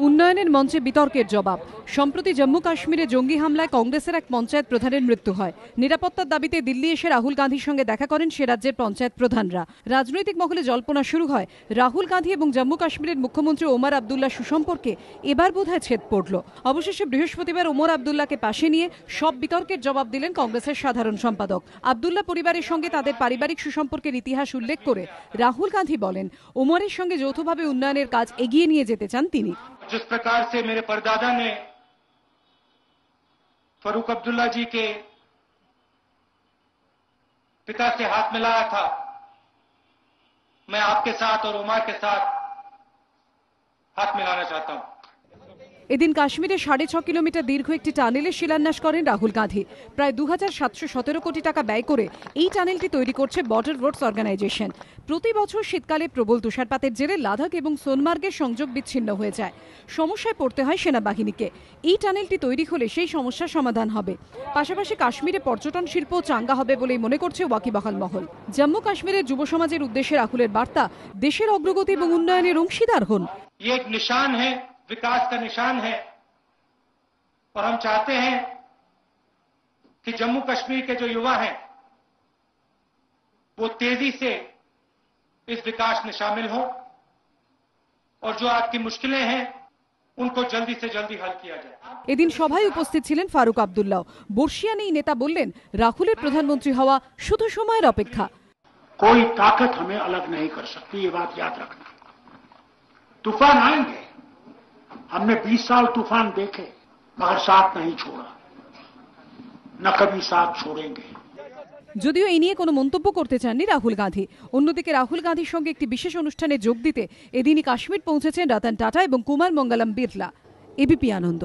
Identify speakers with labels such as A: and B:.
A: উন্নয়নের মঞ্চে বিতর্কের জবাব। সম্প্রতি জম্মু কাশ্মীরে জঙ্গি হামলায় কংগ্রেসের এক পঞ্চায়েত প্রধানের মৃত্যু হয়। নিরাপত্তার দাবিতে দিল্লি এসে রাহুল গান্ধীর সঙ্গে দেখা করেন সে রাজ্যের পঞ্চায়েত প্রধানরা। রাজনৈতিক মহলে জল্পনা শুরু হয় রাহুল গান্ধী এবং জম্মু কাশ্মীরের মুখ্যমন্ত্রী ওমর আবদুল্লাহ সুসম্পর্কে এবার বোধহয় ছেদ পড়ল। অবশেষে বৃহস্পতিবার ওমর আবদুল্লাহকে পাশে নিয়ে সব বিতর্কের জবাব দিলেন কংগ্রেসের সাধারণ সম্পাদক। আবদুল্লাহ পরিবারের সঙ্গে তাদের পারিবারিক সুসম্পর্কের ইতিহাস উল্লেখ করে রাহুল গান্ধী বলেন ওমরের সঙ্গে যৌথভাবে উন্নয়নের কাজ এগিয়ে নিয়ে যেতে চান তিনি।
B: जिस प्रकार से मेरे परदादा ने फारूक अब्दुल्ला जी के पिता से हाथ मिलाया था, मैं आपके साथ और उमर के साथ हाथ मिलाना चाहता हूं।
A: এদিন কাশ্মীরে 6.5 কিলোমিটার দীর্ঘ একটি টানেলের শিলান্যাস করেন রাহুল গান্ধী। প্রায় 2717 কোটি টাকা ব্যয় করে এই টানেলটি তৈরি করছে বর্ডার রোডস অর্গানাইজেশন। প্রতি বছর শীতকালে প্রবল তুষারপাতের জেরে লাদাখ এবং সোনমার্গের সংযোগ বিচ্ছিন্ন হয়ে যায়। সমস্যায় পড়তে হয় সেনাবাহিনীকে। এই টানেলটি তৈরি হলে সেই সমস্যার সমাধান হবে। পাশাপাশি কাশ্মীরে পর্যটন শিল্প চাঙ্গা হবে বলেই মনে করছে ওয়াকিবহাল মহল। জম্মু কাশ্মীরের যুব সমাজের উদ্দেশ্যে রাহুলের বার্তা, দেশের অগ্রগতি এবং উন্নয়নের অংশীদার হন।
B: ये एक निशान है, विकास का निशान है, और हम चाहते हैं कि जम्मू कश्मीर के जो युवा हैं वो तेजी से इस विकास में शामिल हों और जो आज की मुश्किलें हैं उनको जल्दी से जल्दी हल किया जाए।
A: এদিন সভায় উপস্থিত ছিলেন ফারুক আবদুল্লাহ। বর্ষিয়ান এই নেতা বললেন রাহুলের প্রধানমন্ত্রী হওয়া শুধু সময়ের অপেক্ষা।
C: कोई ताकत हमें अलग नहीं कर सकती, ये बात याद रखना। तूफान आएंगे, हमने 20 साल तूफान देखे मगर साथ नहीं छोड़ा, न कभी साथ छोड़ेंगे।
A: যদিও এই নিয়ে কোনো মন্তব্য করতে চাননি রাহুল গান্ধী। অন্যদিকে রাহুল গান্ধীর সঙ্গে একটি বিশেষ অনুষ্ঠানে যোগ দিতে এদিনই কাশ্মীর পৌঁছেছেন রতন টাটা এবং কুমার মঙ্গলম বিড়লা। এবিপি আনন্দ।